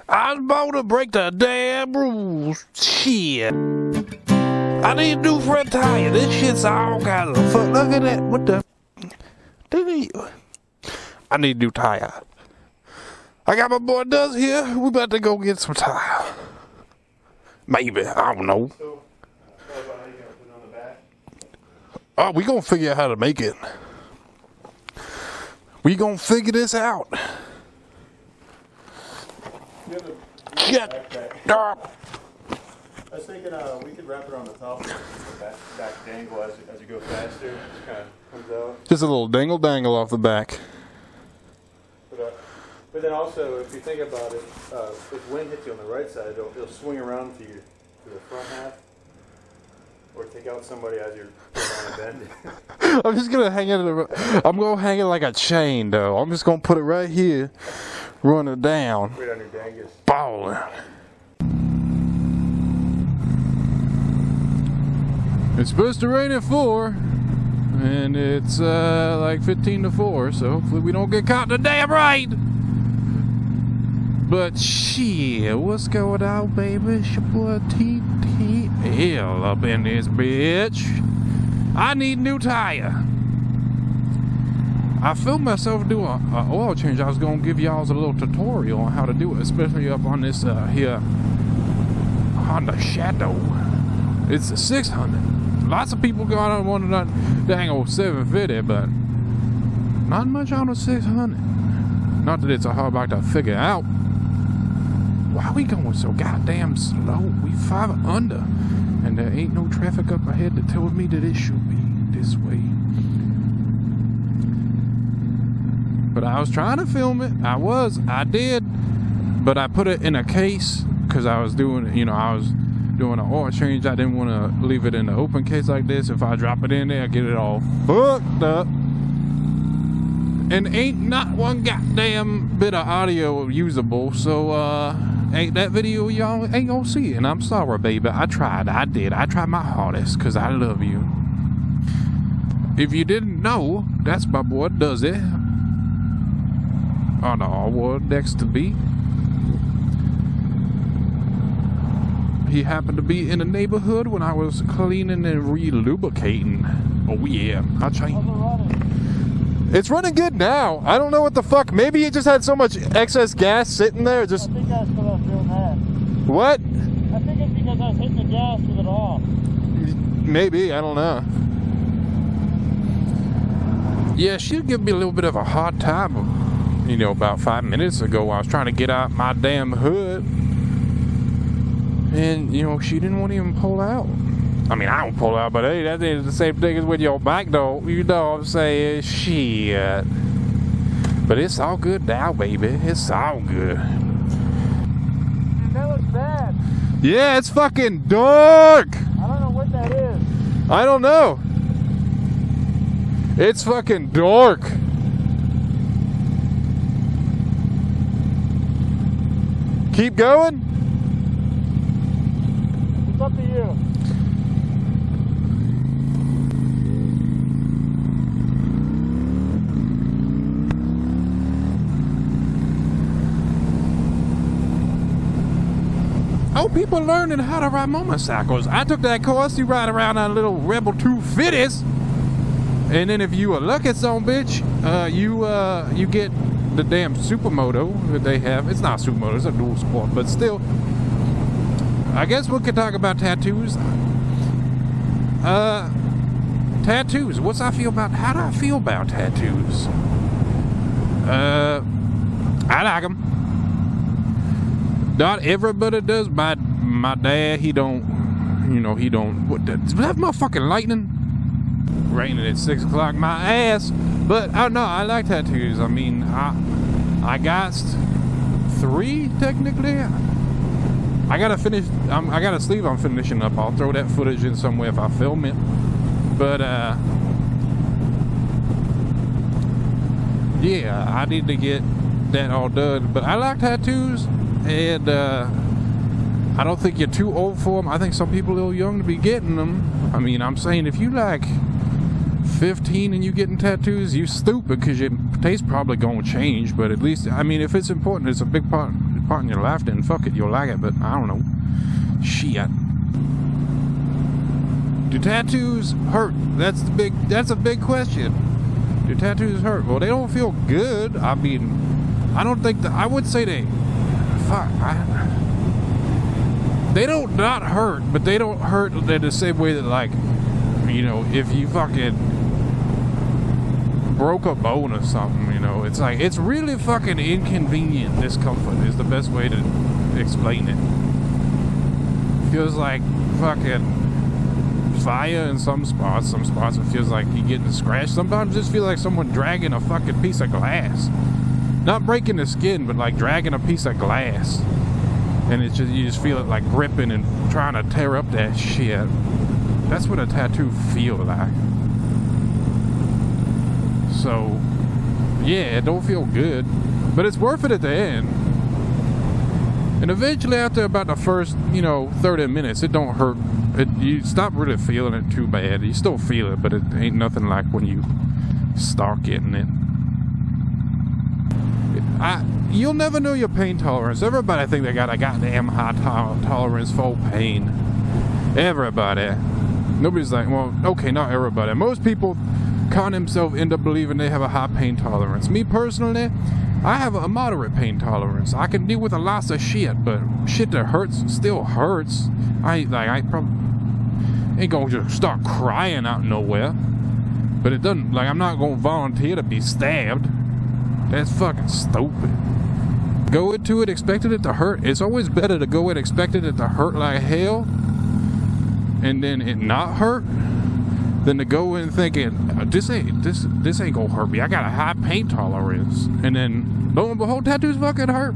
I was born to break the damn rules. Shit. I need a new front tire. This shit's all kinds of fuck. Look at that. What the? I need a new tire. I got my boy Duz here. We about to go get some tire. Maybe. I don't know. Oh, we gonna figure out how to make it. We gonna figure this out. Get up. I was thinking we could wrap it on the top of the back dangle as you go faster. It just kind of comes out. Just a little dangle off the back. But then also, if you think about it, if wind hits you on the right side, it'll swing around to the front half. Or take out somebody as you're on a bend. I'm just gonna hang it. I'm gonna hang it like a chain, though. I'm just gonna put it right here, run it down. Right on your dangus. Balling. It's supposed to rain at 4, and it's like 15 to 4. So hopefully we don't get caught in the damn rain. But shit, what's going on, baby? It's your boy TTL up in this bitch. I need a new tire. I filmed myself doing an oil change. I was going to give y'all a little tutorial on how to do it, especially up on this here Honda Shadow. It's a 600. Lots of people go out on one of that dang old 750, but not much on a 600. Not that it's a hard bike to figure out. Why are we going so goddamn slow? We 5 under, and there ain't no traffic up ahead that tells me that it should be this way. But I was trying to film it. I did, but I put it in a case because I was doing, I was doing an oil change. I didn't want to leave it in an open case like this. If I drop it in there, I get it all fucked up. And ain't not one goddamn bit of audio usable, so ain't that video y'all ain't gonna see it. And I'm sorry, baby. I tried. I did. I tried my hardest because I love you. If you didn't know, that's my boy Does It on the award next to me. He happened to be in the neighborhood when I was cleaning and re-lubricating. Oh yeah, I changed. It's running good now. I don't know what the fuck. Maybe it just had so much excess gas sitting there. Just. I think that's because I was doing that. What? I think it's because I was hitting the gas with it off. Maybe. I don't know. Yeah, she gave me a little bit of a hard time. About 5 minutes ago, I was trying to get out my damn hood, and she didn't want to even pull out. I mean, I don't pull out, but hey, that is the same thing as with your bike, though. You know what I'm saying? Shit. But it's all good now, baby. It's all good. That looks bad. Yeah, it's fucking dark. I don't know what that is. I don't know. It's fucking dark. Keep going? It's up to you. Oh, people learning how to ride motorcycles. I took that course. You ride around on little Rebel 250s, and then if you a lucky son bitch, you get the damn Supermoto that they have. It's not Supermoto, it's a dual sport, but still. I guess we could talk about tattoos. Tattoos. How do I feel about tattoos? I like them. Not everybody does. My dad, he don't. What? That motherfucking lightning. Raining at 6 o'clock, my ass. But I know I like tattoos. I mean, I got 3 technically. I gotta finish. I got a sleeve I'm finishing up. I'll throw that footage in somewhere if I film it. But yeah, I need to get that all done. But I like tattoos, and I don't think you're too old for them. I think some people are a little young to be getting them. I mean, I'm saying if you like 15 and you getting tattoos, you stupid, because your taste probably gonna change. But at least, I mean, if it's important, it's a big part part in your life, then fuck it, you'll like it. But I don't know. Shit. Do tattoos hurt? That's a big question. Do tattoos hurt? Well, they don't feel good. I mean, I don't think that, I would say they don't not hurt, but they don't hurt in the same way that, like, you know, if you fucking broke a bone or something, you know, it's like, it's really fucking inconvenient discomfort is the best way to explain it. Feels like fucking fire in some spots it feels like you're getting scratched. Sometimes it just feel like someone dragging a fucking piece of glass, not breaking the skin, but like dragging a piece of glass, and it's just, you just feel it like gripping and trying to tear up that shit. That's what a tattoo feel like. So yeah, it don't feel good, but it's worth it at the end. And eventually, after about the first, you know, 30 minutes, it don't hurt. You stop really feeling it too bad. You still feel it, but it ain't nothing like when you start getting it. You'll never know your pain tolerance. Everybody think they got a goddamn high tolerance for pain. Everybody. Nobody's like, well, okay, not everybody. Most people con themselves into believing they have a high pain tolerance. Me personally, I have a moderate pain tolerance. I can deal with a lot of shit, but shit that hurts still hurts. I probably ain't gonna just start crying out nowhere. But it doesn't, like, I'm not gonna volunteer to be stabbed. That's fucking stupid. Go into it expecting it to hurt. It's always better to go in expecting it to hurt like hell and then it not hurt than to go in thinking, this ain't gonna hurt me. I got a high pain tolerance. And then, lo and behold, tattoos fucking hurt.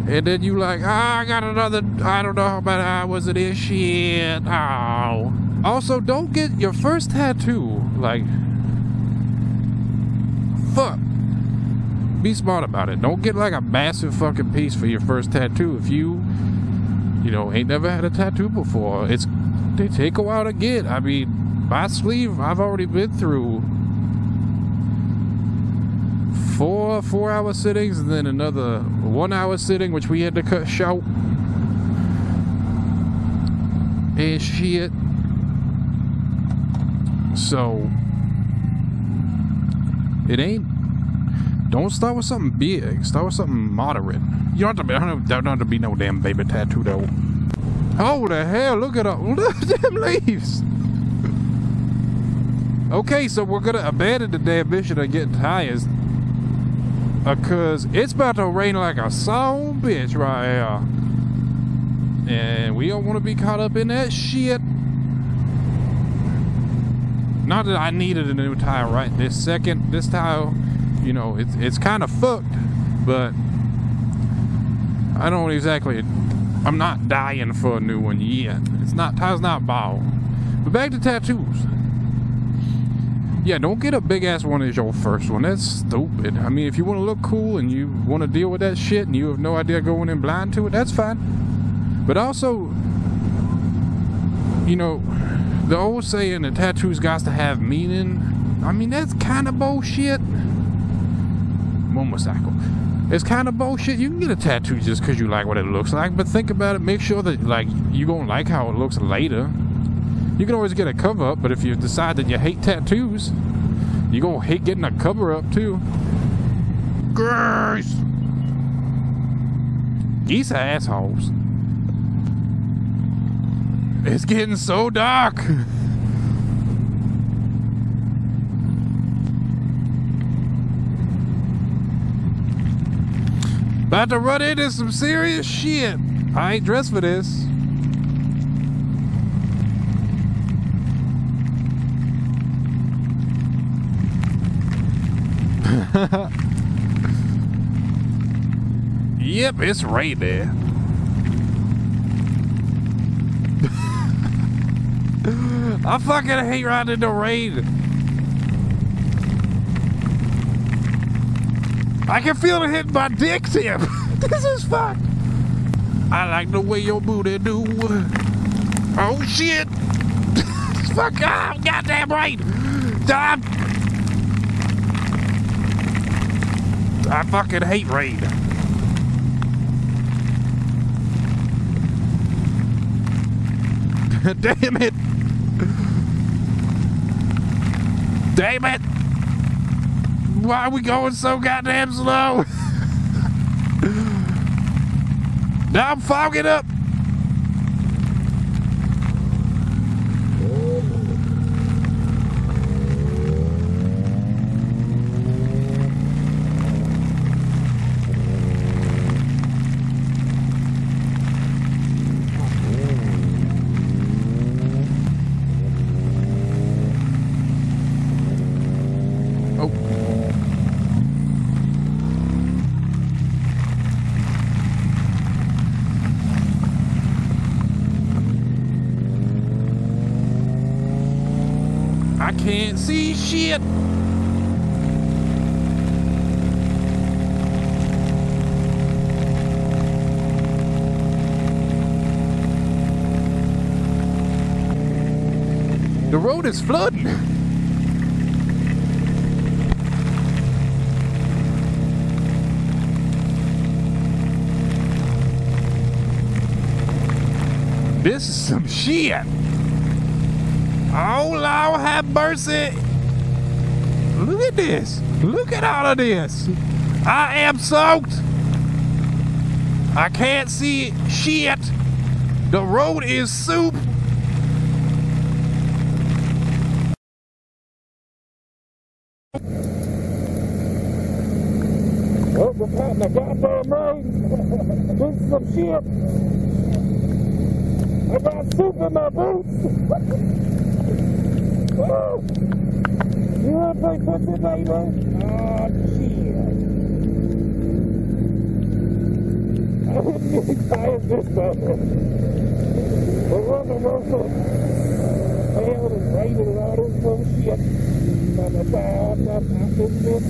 And then you like, I got another, I don't know how many hours of this shit. Oh. Also, don't get your first tattoo, like, fuck. Be smart about it. Don't get like a massive fucking piece for your first tattoo. If you know, ain't never had a tattoo before, they take a while to get. I mean, my sleeve, I've already been through 4-hour sittings and then another 1-hour sitting, which we had to cut short. And shit. So, it ain't. Don't start with something big. Start with something moderate. You don't have to be no damn baby tattoo though. Holy hell! Look at them leaves. Okay, so we're gonna abandon the damn mission of getting tires, cause it's about to rain like a son bitch right here, and we don't want to be caught up in that shit. Not that I needed a new tire right this second. This tire, you know, it's kind of fucked, but I don't exactly. I'm not dying for a new one yet. Tire's not bald. But back to tattoos. Yeah, don't get a big ass one as your first one. That's stupid. I mean, if you want to look cool and you want to deal with that shit and you have no idea going in blind to it, that's fine. But also, you know, the old saying that tattoos got to have meaning, I mean, that's kind of bullshit. Motorcycle. It's kind of bullshit. You can get a tattoo just because you like what it looks like, but think about it. Make sure that, like, you gonna like how it looks later. You can always get a cover up, but if you decide that you hate tattoos, you gonna hate getting a cover up too. Geese! Geese are assholes. It's getting so dark. About to run into some serious shit. I ain't dressed for this. Yep, it's raining. I fucking hate riding in the rain. I can feel it hitting my dick tip. This is fucked. I like the way your booty do. Oh shit. Fuck off, goddamn rain. I fucking hate rain. Damn it! Damn it! Why are we going so goddamn slow? Now I'm fogging up. I can't see shit. The road is flooding. This is some shit. Oh, Lord have mercy. Look at this. Look at all of this. I am soaked. I can't see shit. The road is soup. Oh, we're caught in the goddamn road. This is some shit. I got soup in my boots. Oh. You want to play pussy, baby? Oh, shit. I wouldn't get excited this time. We're running over. Hell, it's raining and all this bullshit. I'm about this.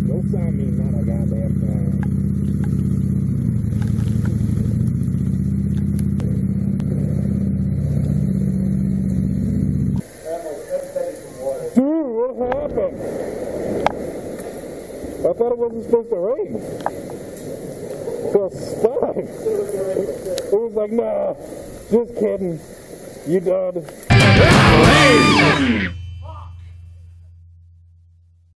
Don't sign me not a goddamn time. Dude, what happened? I thought it wasn't supposed to rain. It was stuck. It was like, nah, just kidding. You done.